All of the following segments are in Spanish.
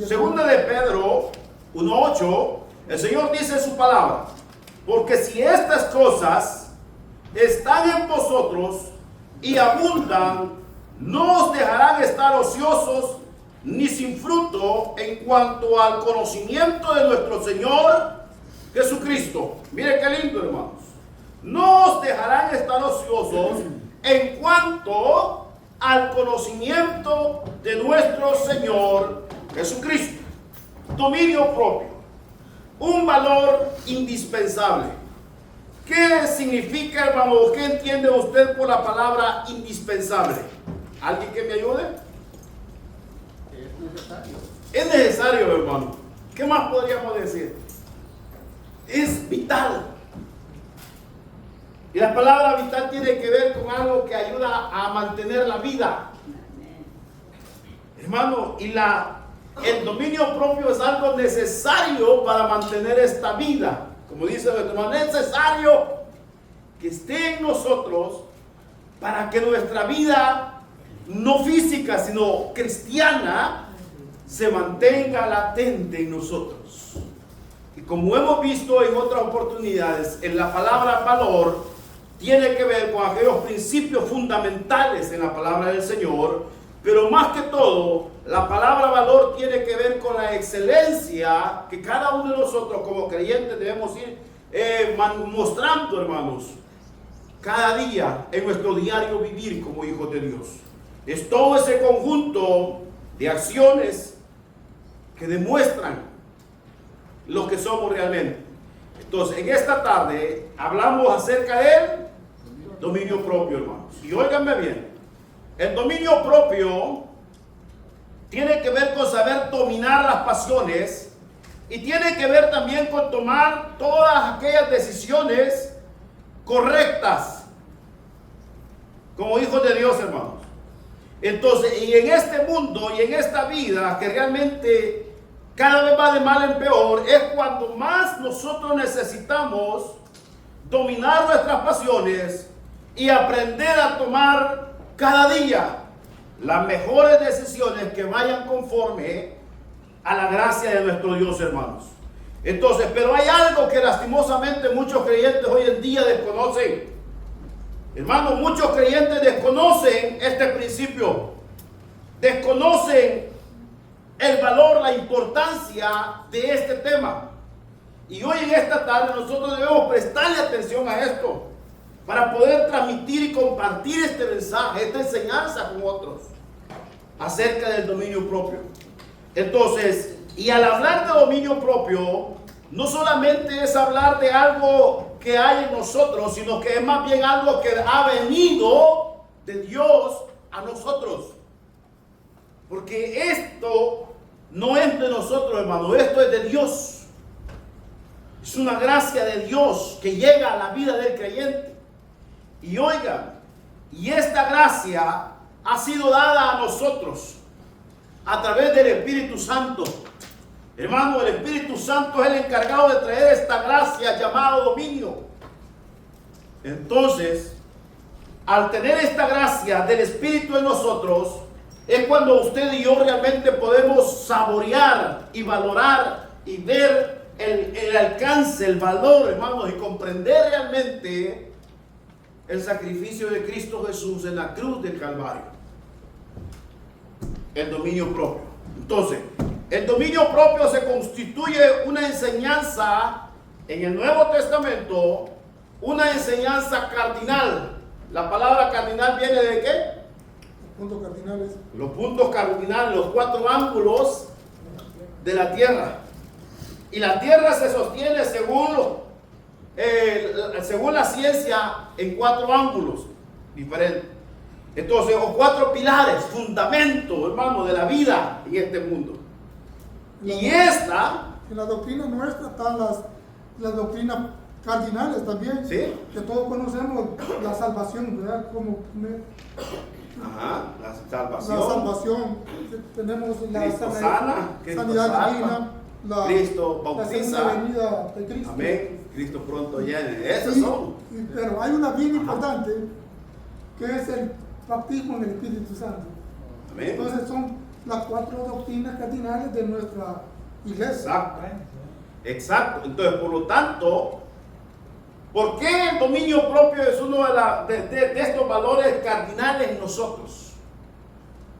Segunda de Pedro 1:8, el Señor dice en su palabra: porque si estas cosas están en vosotros y abundan, no os dejarán estar ociosos ni sin fruto en cuanto al conocimiento de nuestro Señor Jesucristo. Mire qué lindo, hermanos. No os dejarán estar ociosos en cuanto al conocimiento de nuestro Señor Jesucristo. Dominio propio, un valor indispensable. ¿Qué significa, hermano? ¿Qué entiende usted por la palabra indispensable? ¿Alguien que me ayude? Es necesario. Es necesario, hermano. ¿Qué más podríamos decir? Es vital. Y la palabra vital tiene que ver con algo que ayuda a mantener la vida. Hermano, y el dominio propio es algo necesario para mantener esta vida. Como dice nuestro hermano, es necesario que esté en nosotros para que nuestra vida, no física, sino cristiana, se mantenga latente en nosotros. Y como hemos visto en otras oportunidades, en la palabra valor tiene que ver con aquellos principios fundamentales en la palabra del Señor, pero más que todo, la palabra valor tiene que ver con la excelencia que cada uno de nosotros como creyentes debemos ir mostrando, hermanos, cada día en nuestro diario vivir como hijos de Dios. Es todo ese conjunto de acciones que demuestran lo que somos realmente. Entonces, en esta tarde hablamos acerca del dominio propio, hermanos. Y óiganme bien, el dominio propio tiene que ver con saber dominar las pasiones y tiene que ver también con tomar todas aquellas decisiones correctas como hijos de Dios, hermanos. Entonces, y en este mundo y en esta vida que realmente cada vez va de mal en peor, es cuando más nosotros necesitamos dominar nuestras pasiones y aprender a tomar cada día las mejores decisiones que vayan conforme a la gracia de nuestro Dios, hermanos. Entonces, pero hay algo que lastimosamente muchos creyentes hoy en día desconocen. Hermanos, muchos creyentes desconocen este principio, desconocen el valor, la importancia de este tema. Y hoy en esta tarde nosotros debemos prestarle atención a esto para poder transmitir y compartir este mensaje, esta enseñanza con otros acerca del dominio propio. Entonces, y al hablar de dominio propio, no solamente es hablar de algo que hay en nosotros, sino que es más bien algo que ha venido de Dios a nosotros. Porque esto no es de nosotros, hermano, esto es de Dios. Es una gracia de Dios que llega a la vida del creyente. Y oigan, y esta gracia ha sido dada a nosotros a través del Espíritu Santo. Hermano, el Espíritu Santo es el encargado de traer esta gracia llamada dominio. Entonces, al tener esta gracia del Espíritu en nosotros, es cuando usted y yo realmente podemos saborear y valorar y ver el alcance, el valor, hermanos, y comprender realmente el sacrificio de Cristo Jesús en la cruz del Calvario. El dominio propio. Entonces, el dominio propio se constituye una enseñanza en el Nuevo Testamento, una enseñanza cardinal. La palabra cardinal viene de ¿qué? Puntos cardinales. Los puntos cardinales, los 4 ángulos de la tierra. Y la tierra se sostiene según la ciencia en 4 ángulos diferentes. Entonces, o 4 pilares, fundamentos, hermano, de la vida en este mundo. Y esta... En la doctrina nuestra están las doctrinas cardinales también. ¿Sí? Que todos conocemos la salvación, ¿verdad? Ajá, la salvación. La salvación. Tenemos la Cristo sana, Cristo sanidad salva, divina, Cristo la bautiza. segunda venida de Cristo. Amén. Cristo pronto viene. Esas Y- son. pero hay una bien importante que es el bautismo en el Espíritu Santo. Amén. Entonces son las 4 doctrinas cardinales de nuestra iglesia. Exacto. Exacto. Entonces, por lo tanto, ¿por qué el dominio propio es uno de estos valores cardinales en nosotros?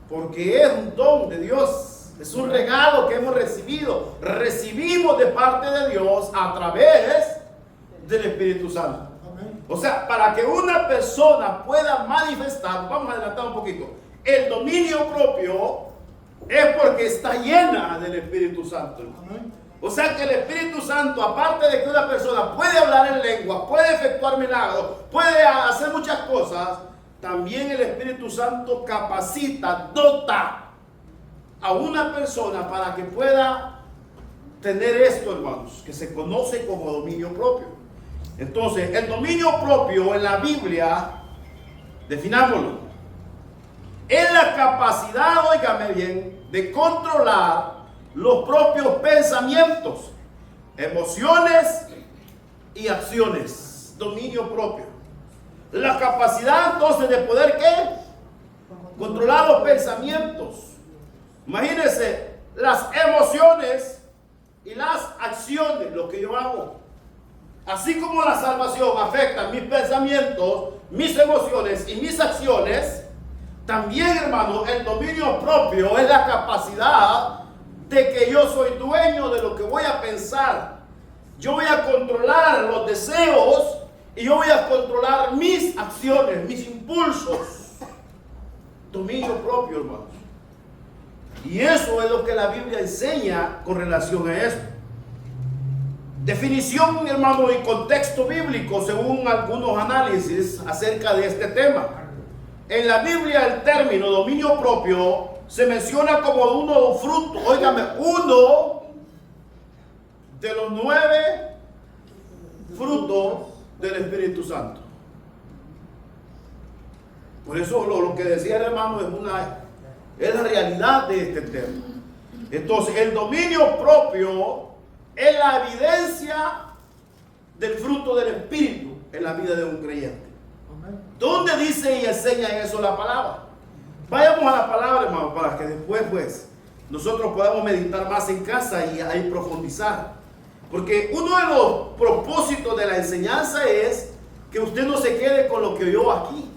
Porque es un don de Dios, es un regalo que hemos recibido. Recibimos de parte de Dios a través del Espíritu Santo. Amén. O sea, para que una persona pueda manifestar, vamos a adelantar un poquito, el dominio propio es porque está llena del Espíritu Santo. Amén. O sea que el Espíritu Santo, aparte de que una persona puede hablar en lengua, puede efectuar milagros, puede hacer muchas cosas, también el Espíritu Santo capacita, dota a una persona para que pueda tener esto, hermanos, que se conoce como dominio propio. Entonces, el dominio propio en la Biblia, definámoslo, es la capacidad, óigame bien, de controlar los propios pensamientos, emociones y acciones. Dominio propio. La capacidad entonces de poder ¿qué? Controlar los pensamientos. Imagínense las emociones y las acciones, lo que yo hago. Así como la salvación afecta mis pensamientos, mis emociones y mis acciones, también, hermano, el dominio propio es la capacidad de que yo soy dueño de lo que voy a pensar. Yo voy a controlar los deseos y yo voy a controlar mis acciones, mis impulsos. Dominio propio, hermanos. Y eso es lo que la Biblia enseña con relación a esto. Definición, hermano, y contexto bíblico según algunos análisis acerca de este tema. En la Biblia el término dominio propio se menciona como uno de los 9 frutos del Espíritu Santo. Por eso lo que decía el hermano es la realidad de este tema. Entonces, el dominio propio es la evidencia del fruto del Espíritu en la vida de un creyente. ¿Dónde dice y enseña eso la palabra? Vayamos a la palabra, hermano, para que después, pues, nosotros podamos meditar más en casa y ahí profundizar. Porque uno de los propósitos de la enseñanza es que usted no se quede con lo que oyó aquí.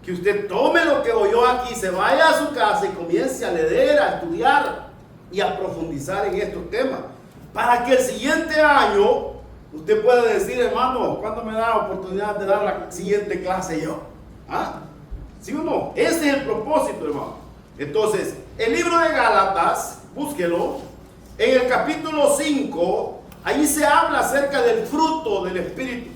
Que usted tome lo que oyó aquí, se vaya a su casa y comience a leer, a estudiar y a profundizar en estos temas. Para que el siguiente año usted pueda decir, hermano, ¿cuándo me da la oportunidad de dar la siguiente clase yo? ¿Ah? ¿Sí o no? Ese es el propósito, hermano. Entonces, el libro de Gálatas, búsquelo, en el capítulo 5, ahí se habla acerca del fruto del Espíritu.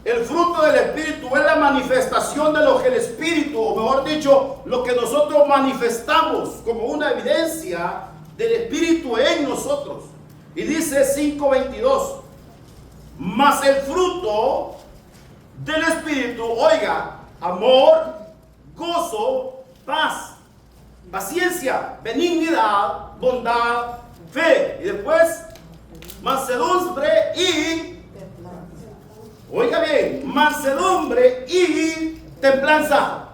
El fruto del Espíritu es la manifestación de lo que el Espíritu, o mejor dicho, lo que nosotros manifestamos como una evidencia del Espíritu en nosotros. Y dice 5:22, mas el fruto del Espíritu, oiga, amor, gozo, paz, paciencia, benignidad, bondad, fe. Y después, mansedumbre y, oiga bien, mansedumbre y templanza.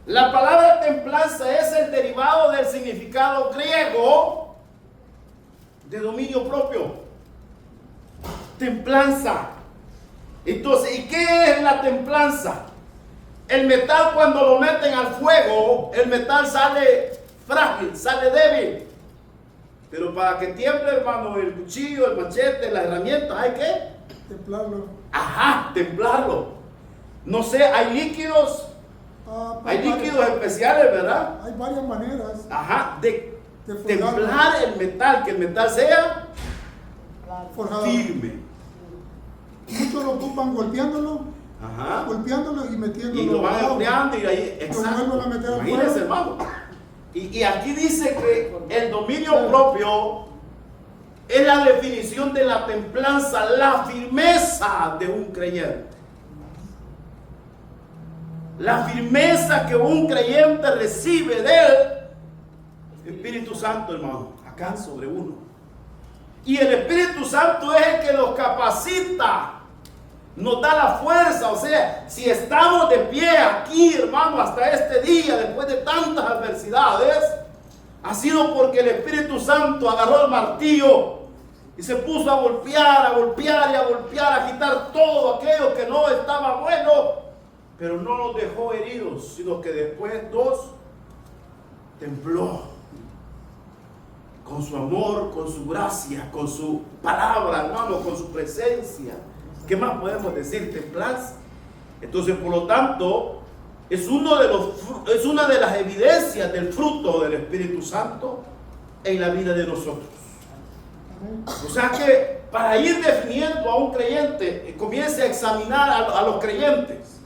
La palabra templanza es el derivado del significado griego de dominio propio. Templanza. Entonces, ¿y qué es la templanza? El metal, cuando lo meten al fuego, el metal sale frágil, sale débil. Pero para que tiemble, hermano, el cuchillo, el machete, las herramientas, ¿hay que? Templarlo. Ajá, templarlo. No sé, hay líquidos, hay líquidos especiales, ¿verdad? Hay varias maneras. Ajá, de forjarlo. templar el metal, que el metal sea Forjado. firme. Muchos lo ocupan golpeándolo y metiéndolo. Y lo van abajo. empleando y ahí, exacto. vuelven a meter al Imagínense, fuego. hermano. Y aquí dice que el dominio propio es la definición de la templanza, la firmeza de un creyente. La firmeza que un creyente recibe del Espíritu Santo, hermano, acá sobre uno. Y el Espíritu Santo es el que nos capacita, nos da la fuerza. O sea, si estamos de pie aquí, hermano, hasta este día, después de tantas adversidades, ha sido porque el Espíritu Santo agarró el martillo y se puso a golpear, a golpear y a golpear, a quitar todo aquello que no estaba bueno, pero no nos dejó heridos, sino que después tembló con su amor, con su gracia, con su palabra, hermano, con su presencia. ¿Qué más podemos decir? Templanza. Entonces, por lo tanto, es una de las evidencias del fruto del Espíritu Santo en la vida de nosotros. O sea que para ir definiendo a un creyente, comience a examinar a los creyentes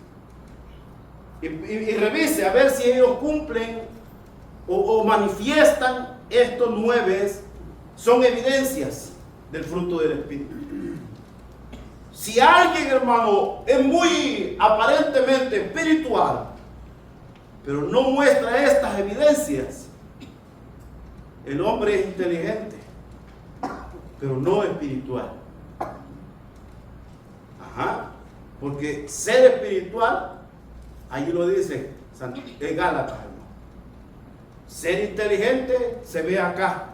y revise a ver si ellos cumplen o manifiestan estos 9, son evidencias del fruto del Espíritu. Si alguien, hermano, es muy aparentemente espiritual, pero no muestra estas evidencias, el hombre es inteligente, pero no espiritual. Porque ser espiritual, ahí lo dice Gálatas, hermano. Ser inteligente se ve acá,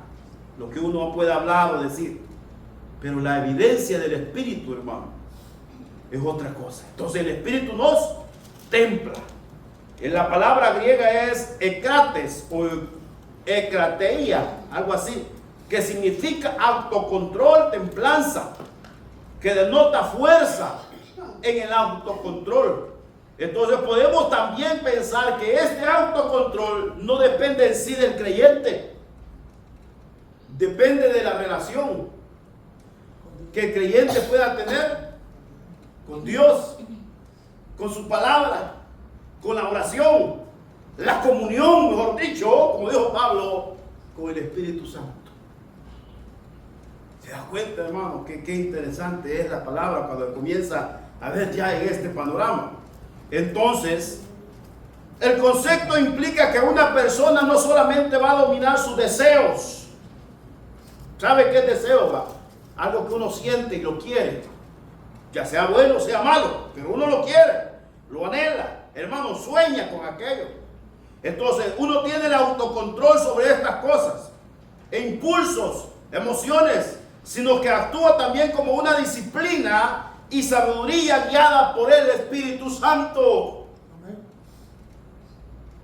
lo que uno puede hablar o decir, pero la evidencia del Espíritu, hermano, es otra cosa. Entonces el Espíritu nos templa. En la palabra griega es ekrates o ekrateia, algo así, que significa autocontrol, templanza, que denota fuerza en el autocontrol. Entonces podemos también pensar que este autocontrol no depende en sí del creyente, depende de la relación que el creyente pueda tener con Dios, con su palabra, con la oración, la comunión, mejor dicho, como dijo Pablo, con el Espíritu Santo. ¿Se da cuenta, hermano, qué interesante es la palabra cuando comienza a ver ya en este panorama? Entonces, el concepto implica que una persona no solamente va a dominar sus deseos. ¿Sabe qué es deseo? Algo que uno siente y lo quiere, ya sea bueno o sea malo, pero uno lo quiere, lo anhela, hermano, sueña con aquello. Entonces uno tiene el autocontrol sobre estas cosas, e impulsos, emociones, sino que actúa también como una disciplina y sabiduría guiada por el Espíritu Santo.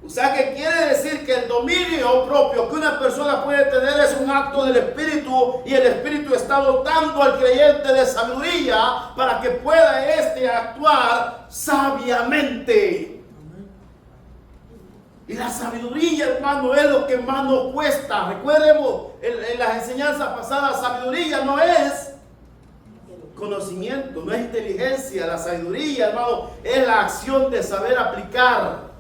O sea que quiere decir que el dominio propio que una persona puede tener es un acto del Espíritu, y el Espíritu está dotando al creyente de sabiduría para que pueda actuar sabiamente. Y la sabiduría, hermano, es lo que más nos cuesta. Recuerdemos en las enseñanzas pasadas, sabiduría no es conocimiento, no es inteligencia. La sabiduría, hermano, es la acción de saber aplicar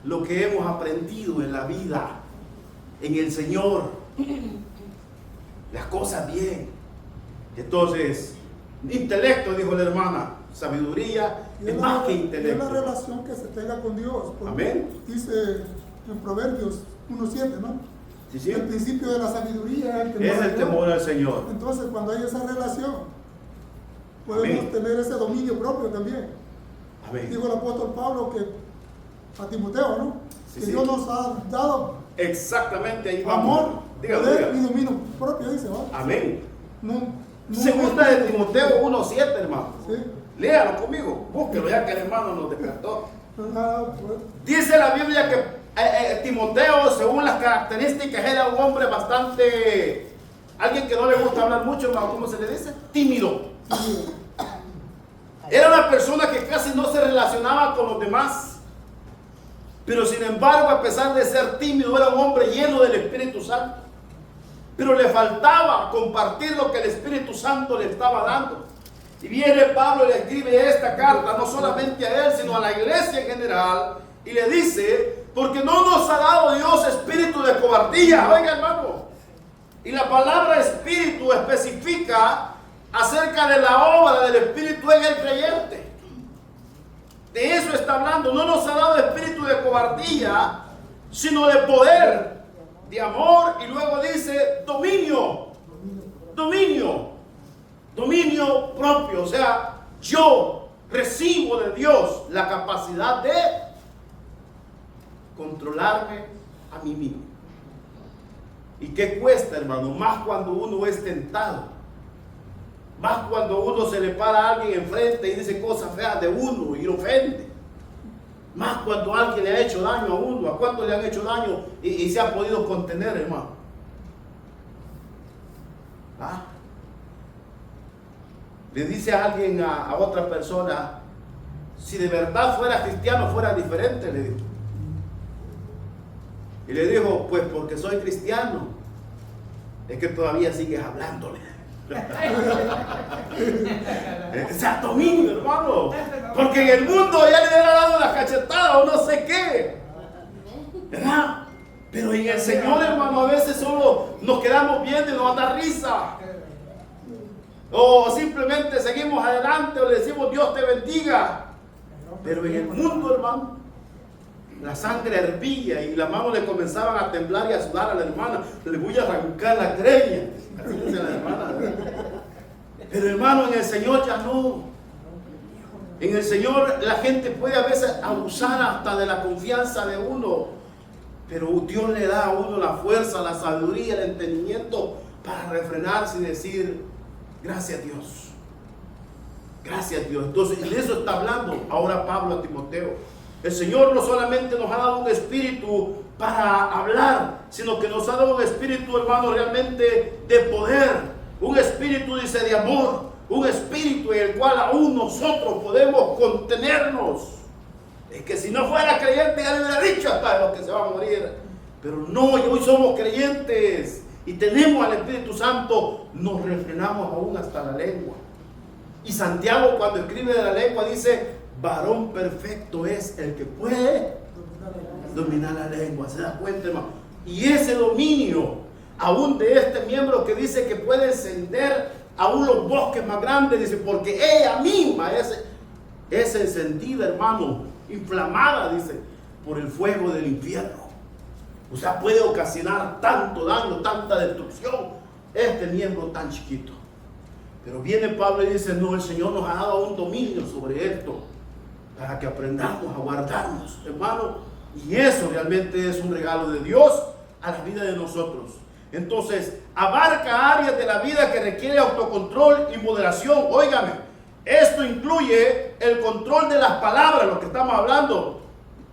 lo que hemos aprendido en la vida, en el Señor, las cosas bien. Entonces, intelecto, dijo la hermana, sabiduría es más que intelecto. Es la relación que se tenga con Dios. Amén. Dice en Proverbios 1:7, ¿no? Sí, sí. El principio de la sabiduría es el temor al Señor. Entonces, cuando hay esa relación, podemos tener ese dominio propio también. Amén. Dijo el apóstol Pablo que a Timoteo, ¿no? Sí, que sí. Dios nos ha dado Exactamente ahí amor, Dígalo, poder dígalo. y dominio propio, dice, ¿no? Amén. No, Segunda de Timoteo 1:7, hermano. Sí. Léalo conmigo, búsquelo ya que el hermano nos despertó. Pues, Dice la Biblia que Timoteo, según las características, era un hombre bastante, alguien que no le gusta hablar mucho, hermano, ¿cómo se le dice? Tímido. Era una persona que casi no se relacionaba con los demás. Pero sin embargo, a pesar de ser tímido, era un hombre lleno del Espíritu Santo. Pero le faltaba compartir lo que el Espíritu Santo le estaba dando. Y viene Pablo y le escribe esta carta, no solamente a él, sino a la iglesia en general. Y le dice, porque no nos ha dado Dios espíritu de cobardía. Oiga, hermano. Y la palabra espíritu especifica acerca de la obra del Espíritu en el creyente. De eso está hablando. No nos ha dado espíritu de cobardía, sino de poder, de amor, y luego dice dominio propio. O sea, yo recibo de Dios la capacidad de controlarme, a mí mismo. ¿Y qué cuesta, hermano? Más cuando uno es tentado. Más cuando uno se le para a alguien enfrente y dice cosas feas de uno y lo ofende. Más cuando alguien le ha hecho daño a uno. ¿A cuánto le han hecho daño y se ha podido contener, hermano? ¿Ah? Le dice a alguien a otra persona, si de verdad fuera cristiano fuera diferente, le dijo. Y le dijo, pues porque soy cristiano, es que todavía sigues hablándole. Ese dominio, hermano. Porque en el mundo ya le hubiera dado una cachetada o no sé qué. ¿Verdad? Pero en el Señor, hermano, a veces solo nos quedamos viendo y nos da risa. O simplemente seguimos adelante o le decimos Dios te bendiga. Pero en el mundo, hermano, la sangre hervía y las manos le comenzaban a temblar y a sudar a la hermana. Le voy a arrancar la greña. Así dice la hermana, ¿verdad? Pero hermano, en el Señor ya no. En el Señor la gente puede a veces abusar hasta de la confianza de uno. Pero Dios le da a uno la fuerza, la sabiduría, el entendimiento para refrenarse y decir, gracias a Dios. Gracias a Dios. Entonces, de eso está hablando ahora Pablo a Timoteo. El Señor no solamente nos ha dado un espíritu para hablar, sino que nos ha dado un espíritu, hermano, realmente de poder. Un espíritu, dice, de amor. Un espíritu en el cual aún nosotros podemos contenernos. Es que si no fuera creyente ya le hubiera dicho hasta los que se van a morir. Pero no, hoy somos creyentes y tenemos al Espíritu Santo, nos refrenamos aún hasta la lengua. Y Santiago, cuando escribe de la lengua, dice, varón perfecto es el que puede dominar la lengua. ¿Se da cuenta, hermano? Y ese dominio, aún de este miembro que dice que puede encender aún los bosques más grandes, dice, porque ella misma es encendida, hermano, inflamada, dice, por el fuego del infierno. O sea, puede ocasionar tanto daño, tanta destrucción, este miembro tan chiquito. Pero viene Pablo y dice, no, el Señor nos ha dado un dominio sobre esto, para que aprendamos a guardarnos, hermano. Y eso realmente es un regalo de Dios a la vida de nosotros. Entonces, abarca áreas de la vida que requiere autocontrol y moderación. Óigame, esto incluye el control de las palabras, lo que estamos hablando,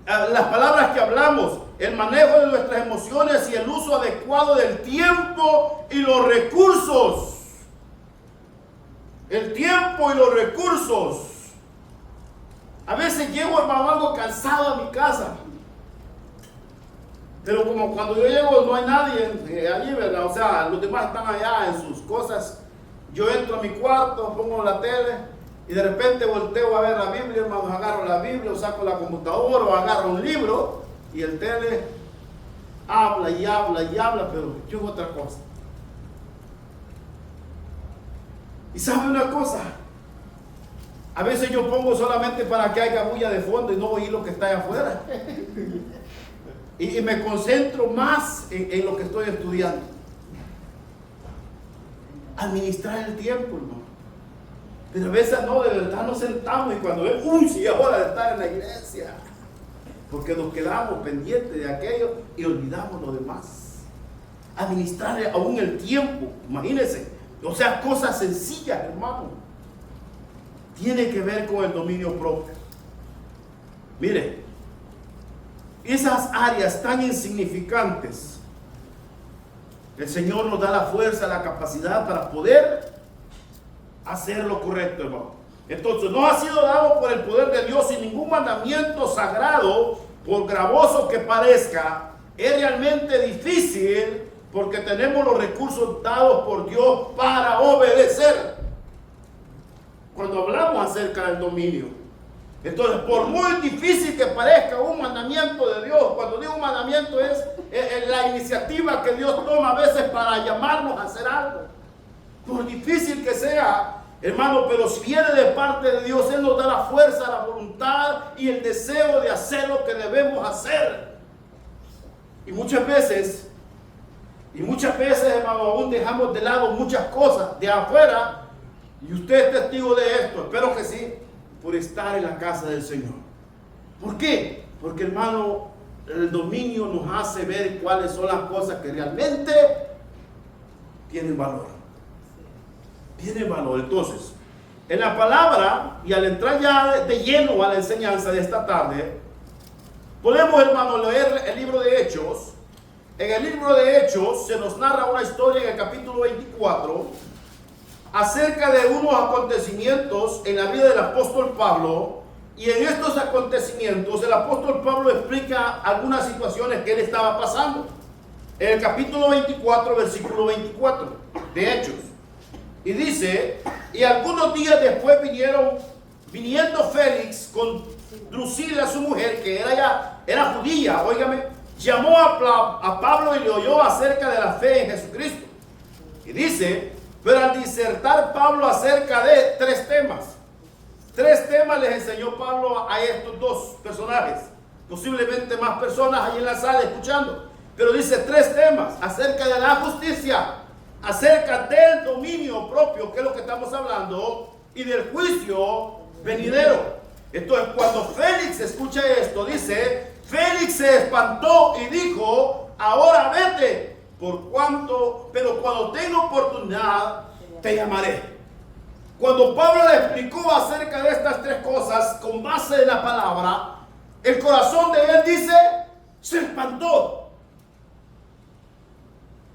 las palabras que hablamos, el manejo de nuestras emociones y el uso adecuado del tiempo y los recursos. El tiempo y los recursos. A veces llego, hermano, algo cansado a mi casa. Pero como cuando yo llego no hay nadie allí, ¿verdad? O sea, los demás están allá en sus cosas. Yo entro a mi cuarto, pongo la tele y de repente volteo a ver la Biblia, hermano, agarro la Biblia o saco la computadora o agarro un libro y el tele habla y habla y habla, pero yo hago otra cosa. Y sabe una cosa, a veces yo pongo solamente para que haya bulla de fondo y no oír lo que está allá afuera. Y me concentro más en lo que estoy estudiando. Administrar el tiempo, hermano. Pero a veces no, de verdad nos sentamos y cuando ves, uy, sí, es hora de estar en la iglesia. Porque nos quedamos pendientes de aquello y olvidamos lo demás. Administrar aún el tiempo, imagínense. O sea, cosas sencillas, hermano. Tiene que ver con el dominio propio. Mire, esas áreas tan insignificantes, el Señor nos da la fuerza, la capacidad para poder hacer lo correcto, hermano. Entonces, no ha sido dado por el poder de Dios sin ningún mandamiento sagrado, por gravoso que parezca, es realmente difícil porque tenemos los recursos dados por Dios para obedecer. Cuando hablamos acerca del dominio, entonces, por muy difícil que parezca un mandamiento de Dios, cuando digo un mandamiento es la iniciativa que Dios toma a veces para llamarnos a hacer algo. Por difícil que sea, hermano, pero si viene de parte de Dios, Él nos da la fuerza, la voluntad y el deseo de hacer lo que debemos hacer. Y muchas veces, hermano, aún dejamos de lado muchas cosas de afuera. Y usted es testigo de esto, espero que sí, por estar en la casa del Señor. ¿Por qué? Porque, hermano, el dominio nos hace ver cuáles son las cosas que realmente tienen valor. Tienen valor. Entonces, en la palabra, y al entrar ya de lleno a la enseñanza de esta tarde, podemos, hermano, leer el libro de Hechos. En el libro de Hechos se nos narra una historia en el capítulo 24 acerca de unos acontecimientos en la vida del apóstol Pablo. Y en estos acontecimientos el apóstol Pablo explica algunas situaciones que él estaba pasando. En el capítulo 24, versículo 24 de Hechos. Y dice, y algunos días después viniendo Félix con Drusila su mujer, que era judía, óigame, llamó a Pablo y le oyó acerca de la fe en Jesucristo. Y dice, pero al disertar Pablo acerca de tres temas les enseñó Pablo a estos dos personajes, posiblemente más personas ahí en la sala escuchando, pero dice tres temas: acerca de la justicia, acerca del dominio propio, que es lo que estamos hablando, y del juicio venidero. Entonces, cuando Félix escucha esto, dice, Félix se espantó y dijo, ahora vete, pero cuando tenga oportunidad te llamaré. Cuando Pablo le explicó acerca de estas tres cosas con base en la palabra, el corazón de él, dice, se espantó.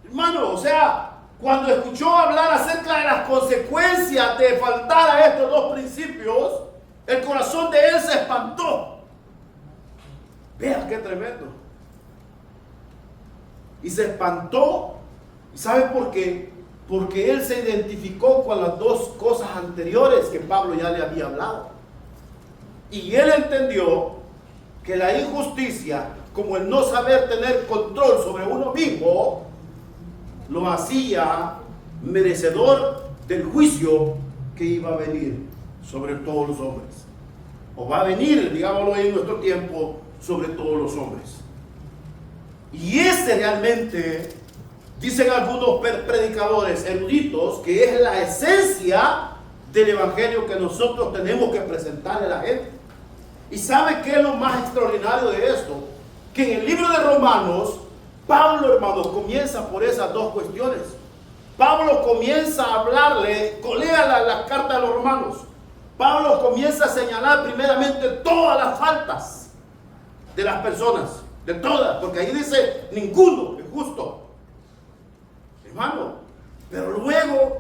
Hermano, o sea, cuando escuchó hablar acerca de las consecuencias de faltar a estos dos principios, el corazón de él se espantó. Vean qué tremendo. Y se espantó. ¿Y sabe por qué? Porque él se identificó con las dos cosas anteriores que Pablo ya le había hablado. Y él entendió que la injusticia, como el no saber tener control sobre uno mismo, lo hacía merecedor del juicio que iba a venir sobre todos los hombres. O va a venir, digámoslo en nuestro tiempo, sobre todos los hombres. Y ese realmente, dicen algunos predicadores eruditos, que es la esencia del evangelio que nosotros tenemos que presentarle a la gente. ¿Y sabe qué es lo más extraordinario de esto? Que en el libro de Romanos, Pablo, hermanos, comienza por esas dos cuestiones. Pablo comienza a hablarle, lea la carta de los Romanos. Pablo comienza a señalar primeramente todas las faltas de las personas, de todas, porque ahí dice, ninguno es justo. Hermano, pero luego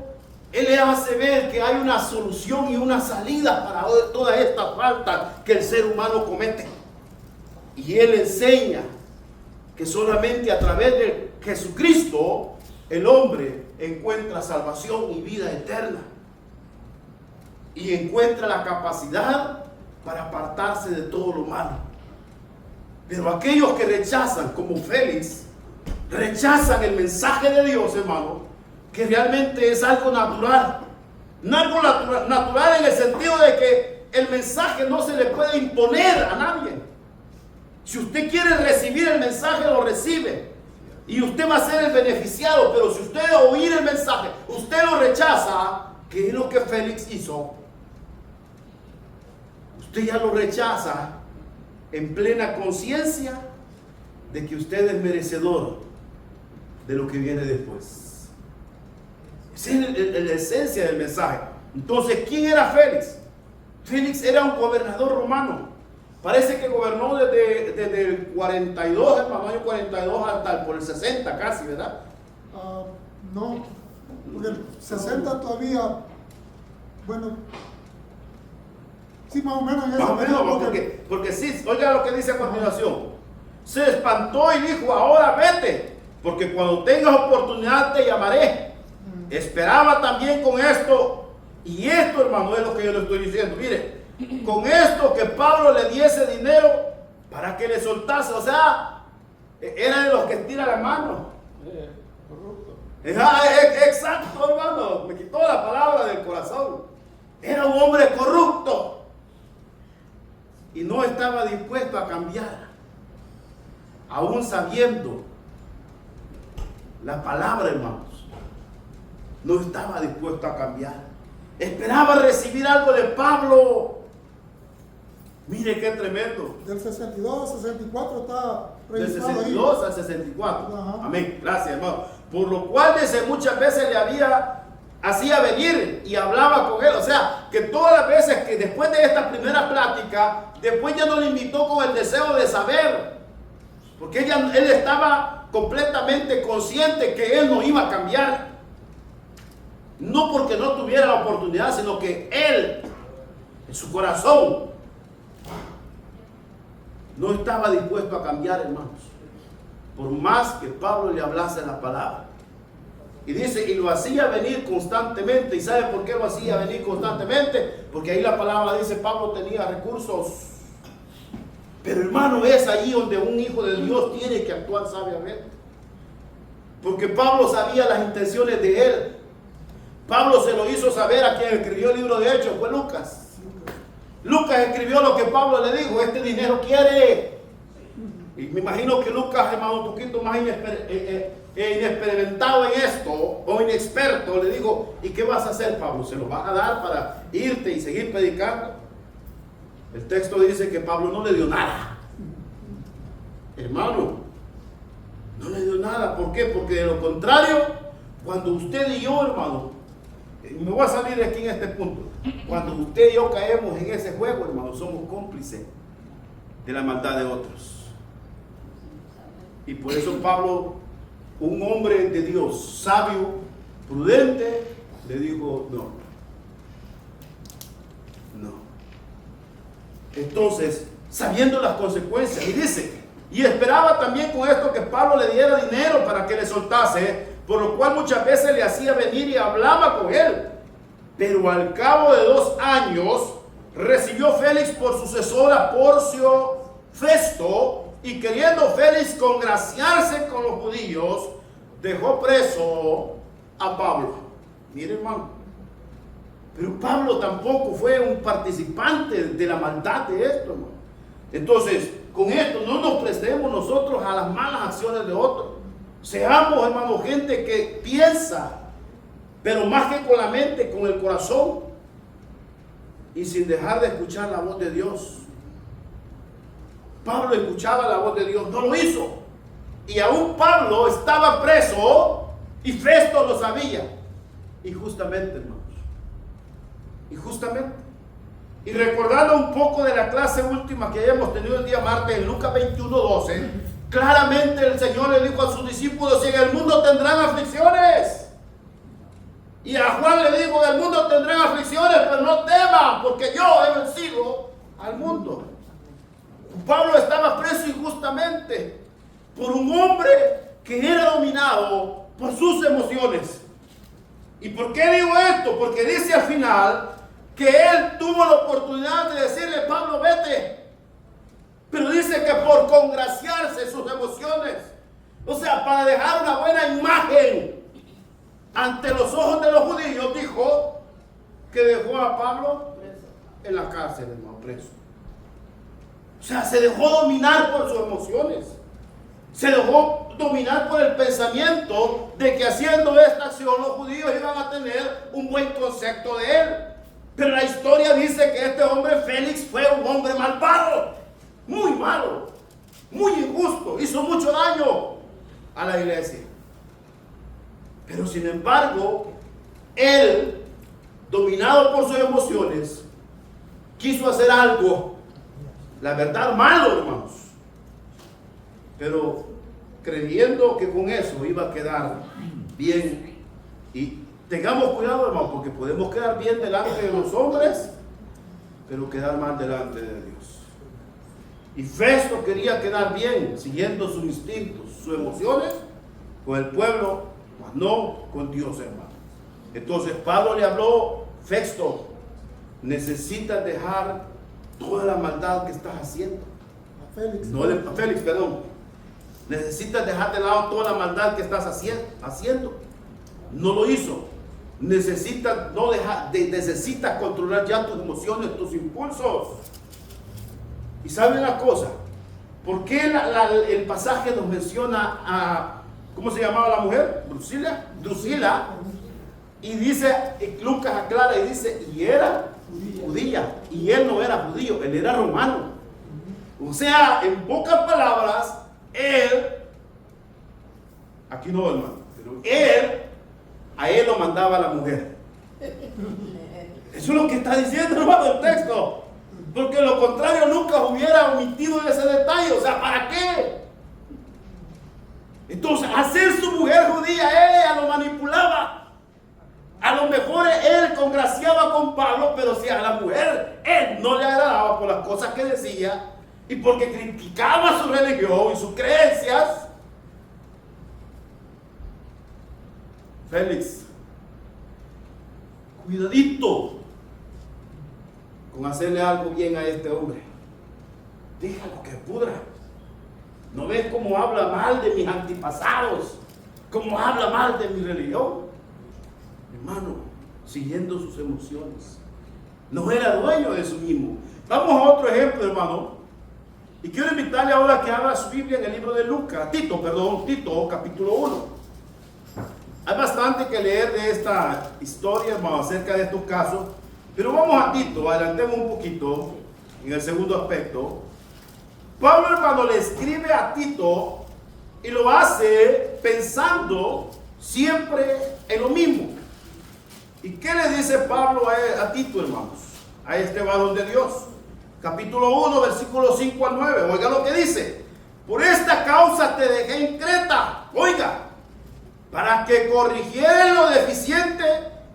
él le hace ver que hay una solución y una salida para todas estas faltas que el ser humano comete. Y él enseña que solamente a través de Jesucristo el hombre encuentra salvación y vida eterna. Y encuentra la capacidad para apartarse de todo lo malo. Pero aquellos que rechazan, como Félix, rechazan el mensaje de Dios, hermano, que realmente es algo natural. Algo natural en el sentido de que el mensaje no se le puede imponer a nadie. Si usted quiere recibir el mensaje, lo recibe. Y usted va a ser el beneficiado. Pero si usted oír el mensaje, usted lo rechaza, que es lo que Félix hizo. Usted ya lo rechaza en plena conciencia de que usted es merecedor de lo que viene después. Esa es la esencia del mensaje. Entonces, ¿quién era Félix? Félix era un gobernador romano. Parece que gobernó desde el 42, hermano, año 42 hasta por el 60 casi, ¿verdad? No, porque el 60 todavía, bueno, sí, más o menos en ese momento, porque sí, oiga lo que dice a continuación. Se espantó y dijo, ahora vete, porque cuando tengas oportunidad te llamaré. Esperaba también con esto, y esto, hermano, es lo que yo le estoy diciendo. Mire, con esto que Pablo le diese dinero para que le soltase, o sea, era de los que tira la mano. Corrupto. Exacto, hermano, me quitó la palabra del corazón. Era un hombre corrupto y no estaba dispuesto a cambiar, aún sabiendo la palabra, hermanos. No estaba dispuesto a cambiar. Esperaba recibir algo de Pablo. Mire qué tremendo. Del 62 al 64 está del registrado ahí. 62 al 64. Ajá. Amén. Gracias, hermano. Por lo cual desde muchas veces hacía venir y hablaba con él. O sea, que todas las veces que después de esta primera plática, después ya no le invitó con el deseo de saber. Porque él estaba completamente consciente que él no iba a cambiar. No porque no tuviera la oportunidad, sino que él, en su corazón, no estaba dispuesto a cambiar, hermanos. Por más que Pablo le hablase la palabra. Y dice, y lo hacía venir constantemente. ¿Y sabe por qué lo hacía venir constantemente? Porque ahí la palabra dice, Pablo tenía recursos. Pero hermano, es ahí donde un hijo de Dios tiene que actuar sabiamente. Porque Pablo sabía las intenciones de él. Pablo se lo hizo saber a quien escribió el libro de Hechos, fue Lucas. Lucas escribió lo que Pablo le dijo, este dinero quiere. Y me imagino que Lucas, hermano, un poquito más inexperimentado en esto, o inexperto, le dijo, ¿y qué vas a hacer, Pablo? ¿Se lo vas a dar para irte y seguir predicando? El texto dice que Pablo no le dio nada. Hermano, no le dio nada. ¿Por qué? Porque de lo contrario, cuando usted y yo, hermano, me voy a salir de aquí en este punto. Cuando usted y yo caemos en ese juego, hermano, somos cómplices de la maldad de otros. Y por eso Pablo, un hombre de Dios, sabio, prudente, le dijo, no. Entonces, sabiendo las consecuencias, y dice, y esperaba también con esto que Pablo le diera dinero para que le soltase, por lo cual muchas veces le hacía venir y hablaba con él. Pero al cabo de 2 años, recibió Félix por sucesor a Porcio Festo, y queriendo Félix congraciarse con los judíos, dejó preso a Pablo. Mire, hermano, pero Pablo tampoco fue un participante de la maldad de esto, hermano. Entonces, con esto no nos prestemos nosotros a las malas acciones de otros. Seamos, hermano, gente que piensa, pero más que con la mente, con el corazón, y sin dejar de escuchar la voz de Dios. Pablo escuchaba la voz de Dios, no lo hizo. Y aún Pablo estaba preso y Festo lo sabía. Y justamente, hermanos, y recordando un poco de la clase última que hayamos tenido el día martes en Lucas 21:12, claramente el Señor le dijo a sus discípulos, en el mundo tendrán aflicciones. Y a Juan le dijo, en el mundo tendrán aflicciones, pero no teman, porque yo he vencido al mundo. Pablo estaba preso injustamente por un hombre que era dominado por sus emociones. ¿Y por qué digo esto? Porque dice al final que él tuvo la oportunidad de decirle, Pablo, vete. Pero dice que por congraciarse sus emociones, o sea, para dejar una buena imagen ante los ojos de los judíos, dijo que dejó a Pablo en la cárcel, hermano, preso. O sea, se dejó dominar por sus emociones. Se dejó dominar por el pensamiento de que haciendo esta acción los judíos iban a tener un buen concepto de él. Pero la historia dice que este hombre Félix fue un hombre malvado, muy malo, muy injusto, hizo mucho daño a la iglesia. Pero sin embargo, él, dominado por sus emociones, quiso hacer algo, la verdad, malo, hermanos. Pero creyendo que con eso iba a quedar bien. Y tengamos cuidado, hermano, porque podemos quedar bien delante de los hombres, pero quedar mal delante de Dios. Y Festo quería quedar bien, siguiendo sus instintos, sus emociones, con el pueblo, mas no con Dios, hermano. Entonces Pablo le habló, Festo, necesitas dejar toda la maldad que estás haciendo. A Félix, perdón. Necesitas dejar de lado toda la maldad que estás haciendo. No lo hizo. Necesitas controlar ya tus emociones, tus impulsos. Y ¿saben una cosa? ¿Por qué el pasaje nos menciona a, ¿cómo se llamaba la mujer? Drusila. Y dice, Lucas aclara y dice, y era judía. Y él no era judío, él era romano. O sea, en pocas palabras, él, aquí no, hermano, pero él, a él lo mandaba la mujer. Eso es lo que está diciendo, hermano, el texto. Porque de lo contrario nunca hubiera omitido ese detalle. O sea, ¿para qué? Entonces, al ser su mujer judía, ella lo manipulaba. A lo mejor él congraciaba con Pablo, pero si a la mujer él no le agradaba por las cosas que decía y porque criticaba su religión y sus creencias. Félix, cuidadito con hacerle algo bien a este hombre. Déjalo que pudra. ¿No ves cómo habla mal de mis antepasados? ¿Cómo habla mal de mi religión? Hermano, siguiendo sus emociones. No era dueño de sí mismo. Vamos a otro ejemplo, hermano. Y quiero invitarle ahora a que abra su Biblia en el libro de Lucas. Tito, capítulo 1. Hay bastante que leer de esta historia, hermano, acerca de estos casos. Pero vamos a Tito, adelantemos un poquito en el segundo aspecto. Pablo, hermano, le escribe a Tito y lo hace pensando siempre en lo mismo. ¿Y qué le dice Pablo a Tito, hermanos? A este varón de Dios. Capítulo 1, versículos 5 al 9. Oiga lo que dice. Por esta causa te dejé en Creta. Oiga. Para que corrigieres lo deficiente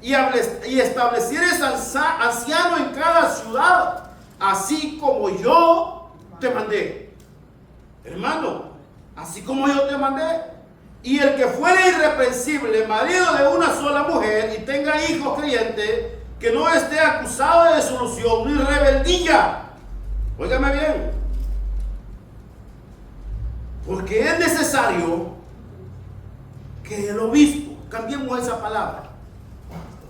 y establecieres anciano en cada ciudad, así como yo te mandé. Hermano, así como yo te mandé. Y el que fuere irreprensible, marido de una sola mujer, y tenga hijos creyentes, que no esté acusado de desolución ni rebeldía. Óigame bien. Porque es necesario que el obispo, cambiemos esa palabra,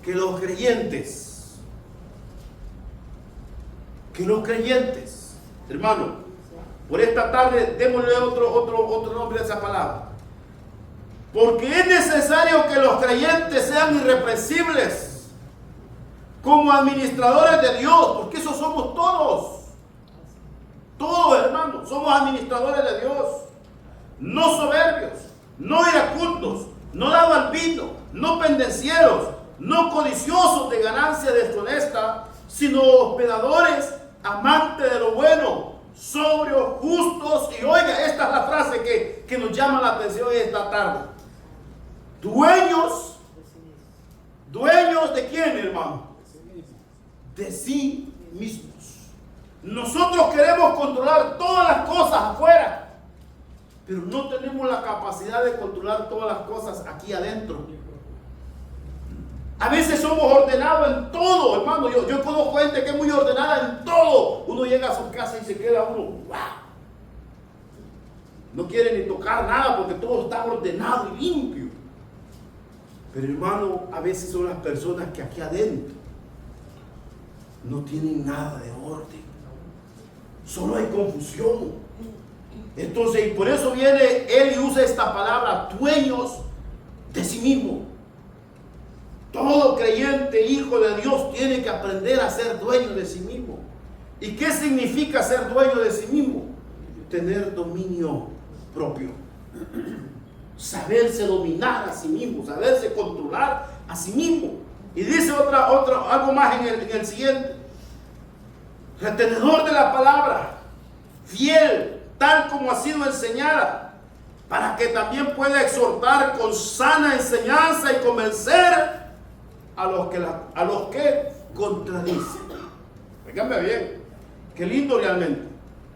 que los creyentes, hermano, por esta tarde démosle otro nombre a esa palabra. Porque es necesario que los creyentes sean irreprensibles como administradores de Dios, porque eso somos todos. Todos, hermanos, somos administradores de Dios. No soberbios, no iracundos, no dados al vino, no pendencieros, no codiciosos de ganancia deshonesta, sino hospedadores, amantes de lo bueno, sobrios, justos. Y oiga, esta es la frase que nos llama la atención esta tarde. Dueños de quién, hermano? De sí mismos. Nosotros queremos controlar todas las cosas afuera, pero no tenemos la capacidad de controlar todas las cosas aquí adentro. A veces somos ordenados en todo, hermano. Yo conozco gente que es muy ordenada en todo. Uno llega a su casa y se queda uno, wow. No quiere ni tocar nada porque todo está ordenado y limpio. Pero hermano, a veces son las personas que aquí adentro no tienen nada de orden. Solo hay confusión. Entonces, y por eso viene él y usa esta palabra, dueños de sí mismo. Todo creyente, hijo de Dios, tiene que aprender a ser dueño de sí mismo. ¿Y qué significa ser dueño de sí mismo? Tener dominio propio. Saberse dominar a sí mismo, saberse controlar a sí mismo. Y dice algo más en el siguiente. Retenedor de la palabra, fiel, tal como ha sido enseñada, para que también pueda exhortar con sana enseñanza y convencer a los que contradicen. Fíjame bien, qué lindo realmente.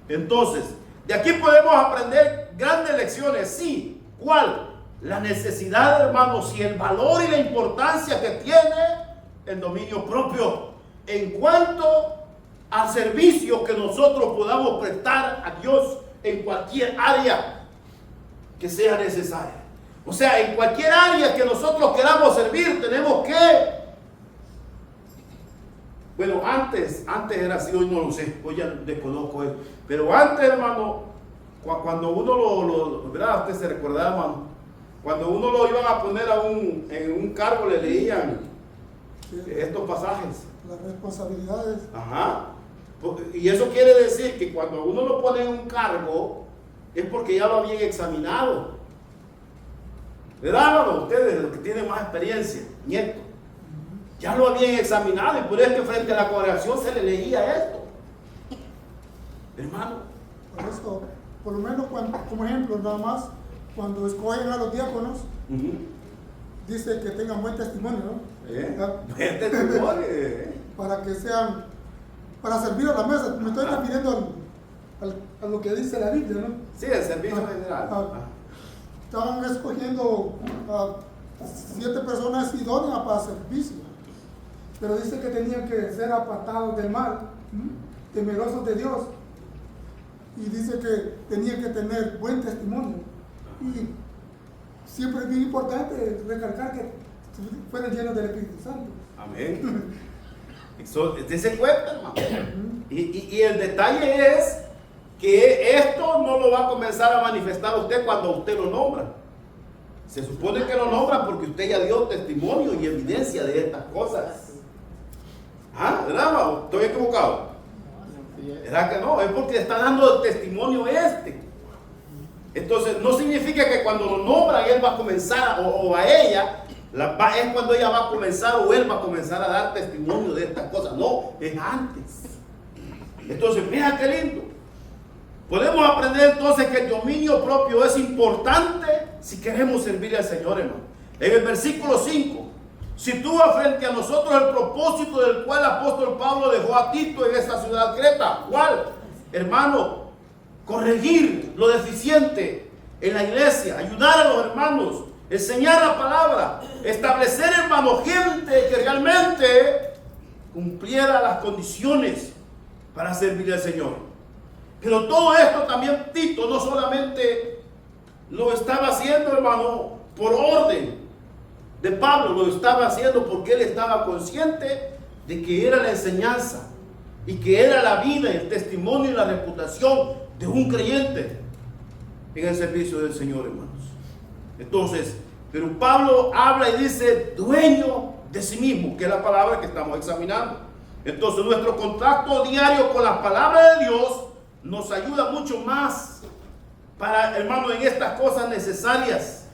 Entonces, de aquí podemos aprender grandes lecciones. Sí, ¿cuál? La necesidad, hermanos, y el valor y la importancia que tiene el dominio propio en cuanto al servicio que nosotros podamos prestar a Dios en cualquier área que sea necesaria. O sea, en cualquier área que nosotros queramos servir, tenemos que... Bueno, antes era así, hoy no lo sé, hoy ya desconozco eso. Pero antes, hermano, cuando uno ¿verdad? Usted se recuerda, hermano, cuando uno lo iban a poner en un cargo, le leían estos pasajes. Las responsabilidades. Ajá. Y eso quiere decir que cuando uno lo pone en un cargo, es porque ya lo habían examinado. ¿Verdad, hermano? Ustedes, los que tienen más experiencia, nieto, ya lo habían examinado y por eso que frente a la congregación se le leía esto. Hermano. Por eso, por lo menos como ejemplo, nada más, cuando escogen a los diáconos, dice que tengan buen testimonio, ¿no? Buen testimonio. Para que sean, para servir a la mesa. Me estoy refiriendo a lo que dice la Biblia, ¿no? Sí, el servicio general. Estaban escogiendo a 7 personas idóneas para servicio, pero dice que tenían que ser apartados del mal, temerosos de Dios, y dice que tenían que tener buen testimonio. Y siempre es bien importante recalcar que fueran llenos del Espíritu Santo. Amén. Dese cuenta, hermano. Y el detalle es que esto no lo va a comenzar a manifestar usted cuando usted lo nombra. Se supone que lo nombra porque usted ya dio testimonio y evidencia de estas cosas. ¿Ah? ¿Verdad, hermano? ¿Estoy equivocado? ¿Verdad que no? Es porque está dando testimonio este. Entonces, no significa que cuando lo nombra él va a comenzar, o a ella, es cuando ella va a comenzar o él va a comenzar a dar testimonio de estas cosas. No, es antes. Entonces, mira qué lindo. Podemos aprender entonces que el dominio propio es importante si queremos servir al Señor, hermano. En el versículo 5, sitúa frente a nosotros el propósito del cual el apóstol Pablo dejó a Tito en esta ciudad Creta. ¿Cuál? Hermano, corregir lo deficiente en la iglesia, ayudar a los hermanos, enseñar la palabra, establecer, hermano, gente que realmente cumpliera las condiciones para servir al Señor. Pero todo esto también Tito no solamente lo estaba haciendo, hermano, por orden de Pablo, lo estaba haciendo porque él estaba consciente de que era la enseñanza y que era la vida, el testimonio y la reputación de un creyente en el servicio del Señor, hermanos. Entonces, pero Pablo habla y dice dueño de sí mismo, que es la palabra que estamos examinando. Entonces, nuestro contacto diario con la palabra de Dios nos ayuda mucho más para, hermano, en estas cosas necesarias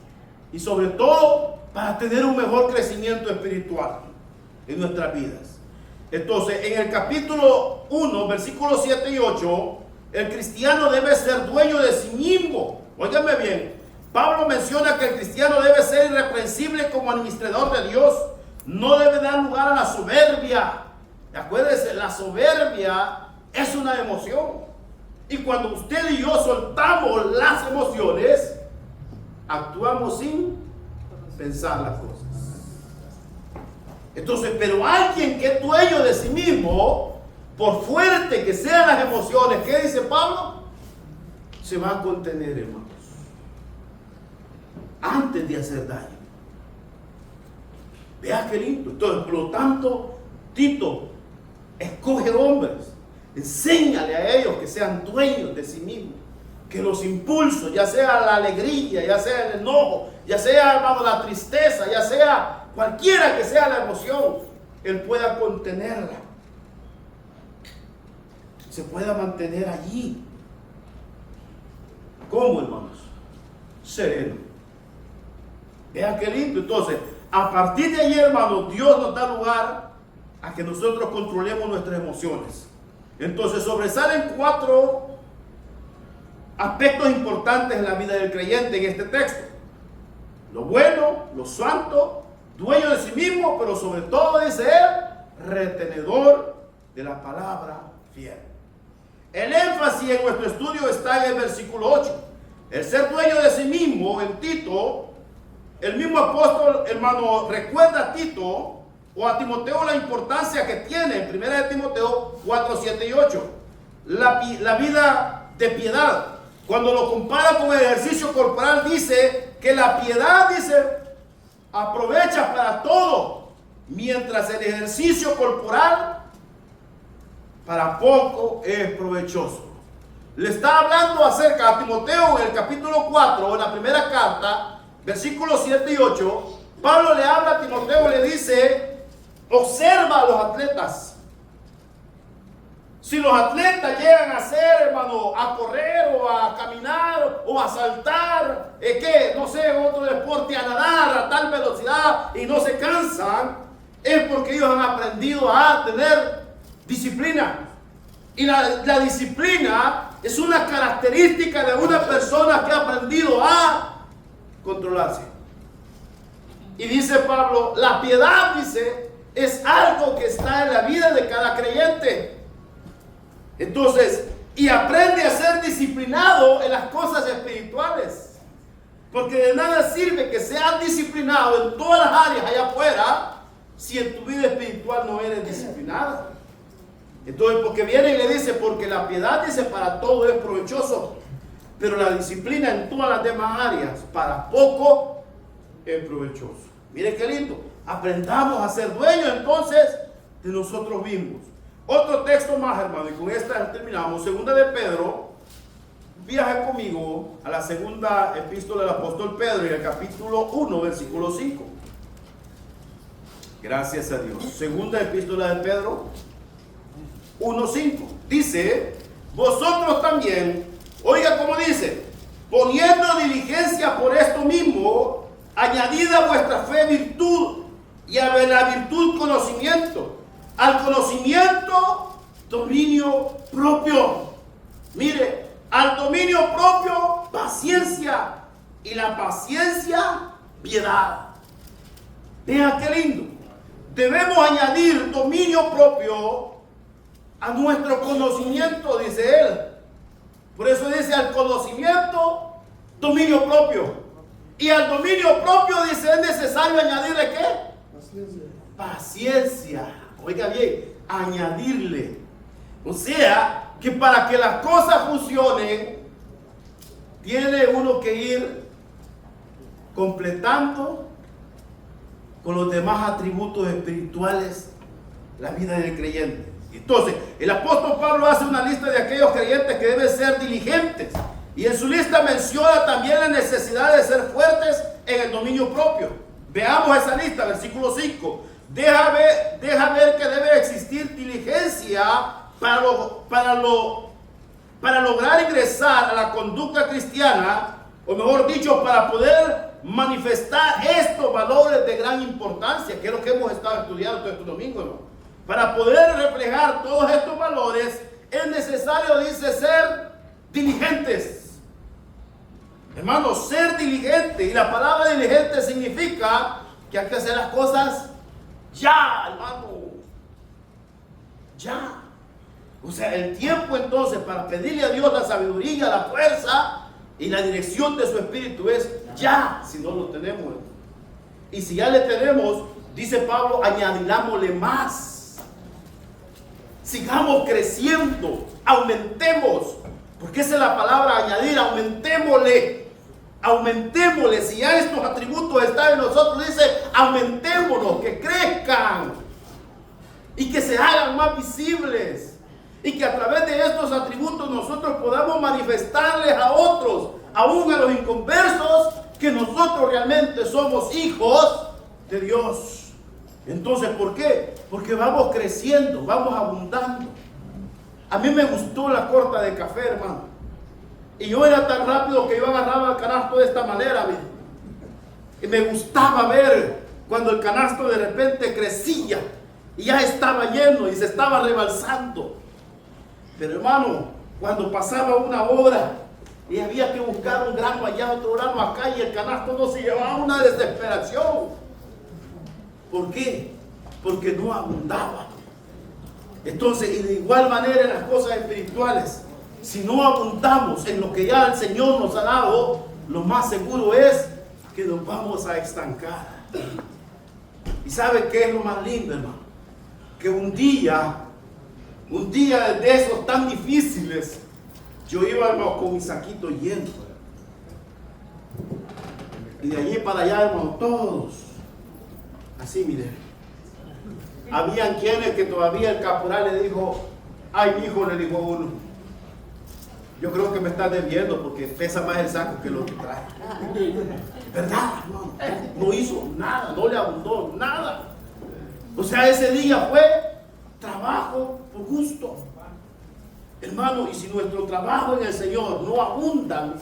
y sobre todo para tener un mejor crecimiento espiritual en nuestras vidas. Entonces, en el capítulo 1, versículos 7 y 8, el cristiano debe ser dueño de sí mismo. Óigame bien, Pablo menciona que el cristiano debe ser irreprensible como administrador de Dios, no debe dar lugar a la soberbia. Acuérdense, la soberbia es una emoción. Y cuando usted y yo soltamos las emociones, actuamos sin pensar las cosas. Entonces, pero alguien que es dueño de sí mismo, por fuerte que sean las emociones, ¿qué dice Pablo? Se va a contener, hermanos, antes de hacer daño. Vea qué lindo. Entonces, por lo tanto, Tito escoge hombres. Enséñale a ellos que sean dueños de sí mismos, que los impulsos, ya sea la alegría, ya sea el enojo, ya sea, hermano, la tristeza, ya sea cualquiera que sea la emoción, él pueda contenerla, se pueda mantener allí. ¿Cómo, hermanos? Sereno. Vean qué lindo. Entonces, a partir de allí, hermanos, Dios nos da lugar a que nosotros controlemos nuestras emociones. Entonces sobresalen 4 aspectos importantes en la vida del creyente en este texto: lo bueno, lo santo, dueño de sí mismo, pero sobre todo, dice él, retenedor de la palabra fiel. El énfasis en nuestro estudio está en el versículo 8. El ser dueño de sí mismo en Tito, el mismo apóstol, hermano, recuerda a Tito o a Timoteo la importancia que tiene en 1 de Timoteo 4, 7 y 8. La vida de piedad. Cuando lo compara con el ejercicio corporal, dice que la piedad, dice, aprovecha para todo, mientras el ejercicio corporal para poco es provechoso. Le está hablando acerca a Timoteo en el capítulo 4, en la primera carta, versículos 7 y 8. Pablo le habla a Timoteo y le dice: observa a los atletas. Si los atletas llegan a hacer, hermano, a correr o a caminar o a saltar, no sé, otro deporte, a nadar a tal velocidad y no se cansan, es porque ellos han aprendido a tener disciplina. Y la disciplina es una característica de una persona que ha aprendido a controlarse. Y dice Pablo, la piedad, dice, es algo que está en la vida de cada creyente. Entonces, y aprende a ser disciplinado en las cosas espirituales. Porque de nada sirve que seas disciplinado en todas las áreas allá afuera si en tu vida espiritual no eres disciplinado. Entonces, porque viene y le dice, porque la piedad, dice, para todo es provechoso, pero la disciplina en todas las demás áreas, para poco es provechoso. Miren qué lindo. Aprendamos a ser dueños entonces de nosotros mismos. Otro texto más, hermano, y con esta terminamos. Segunda de Pedro. Viaja conmigo a la segunda epístola del apóstol Pedro, y el capítulo 1, versículo 5. Gracias a Dios. Segunda epístola de Pedro 1:5. Dice, vosotros también, oiga cómo dice, poniendo diligencia por esto mismo, añadid a vuestra fe virtud, y a la virtud conocimiento, al conocimiento dominio propio. Mire, al dominio propio paciencia, y la paciencia piedad. Vean qué lindo. Debemos añadir dominio propio a nuestro conocimiento, dice él. Por eso dice, al conocimiento dominio propio, y al dominio propio, dice, es necesario añadirle ¿qué? Paciencia. Oiga bien, añadirle. O sea, que para que las cosas funcionen, tiene uno que ir completando con los demás atributos espirituales la vida del creyente. Entonces, el apóstol Pablo hace una lista de aquellos creyentes que deben ser diligentes. Y en su lista menciona también la necesidad de ser fuertes en el dominio propio. Veamos esa lista, versículo 5. Deja ver que debe existir diligencia para lograr ingresar a la conducta cristiana, o mejor dicho, para poder manifestar estos valores de gran importancia, que es lo que hemos estado estudiando todo este domingo, ¿no? Para poder reflejar todos estos valores, es necesario, dice, ser diligentes. Hermanos, ser diligente, y la palabra diligente significa que hay que hacer las cosas ya, hermano. Ya. O sea, el tiempo entonces para pedirle a Dios la sabiduría, la fuerza y la dirección de su espíritu es ya, si no lo tenemos. Y si ya le tenemos, dice Pablo, añadirámosle más. Sigamos creciendo, aumentemos, porque esa es la palabra añadir, aumentémosle. Aumentémosle, si ya estos atributos están en nosotros, dice, aumentémonos, que crezcan y que se hagan más visibles, y que a través de estos atributos nosotros podamos manifestarles a otros, aún a los inconversos, que nosotros realmente somos hijos de Dios. Entonces, ¿por qué? Porque vamos creciendo, vamos abundando. A mí me gustó la corta de café, hermano. Y yo era tan rápido que yo agarraba el canasto de esta manera, mire. Y me gustaba ver cuando el canasto de repente crecía y ya estaba lleno y se estaba rebalsando. Pero hermano, cuando pasaba una hora y había que buscar un grano allá, otro grano acá, y el canasto no se llevaba, una desesperación. ¿Por qué? Porque no abundaba. Entonces, y de igual manera en las cosas espirituales, si no abundamos en lo que ya el Señor nos ha dado, lo más seguro es que nos vamos a estancar. ¿Y sabe qué es lo más lindo, hermano? Que un día de esos tan difíciles, yo iba, hermano, con mi saquito lleno. Y de allí para allá, hermano, todos. Así, mire. Habían quienes que todavía el caporal le dijo, ay, mi hijo, le dijo uno, yo creo que me estás debiendo porque pesa más el saco que lo que trae. ¿Verdad, hermano? No hizo nada, no le abundó nada. O sea, ese día fue trabajo por gusto. Hermano, y si nuestro trabajo en el Señor no abundan,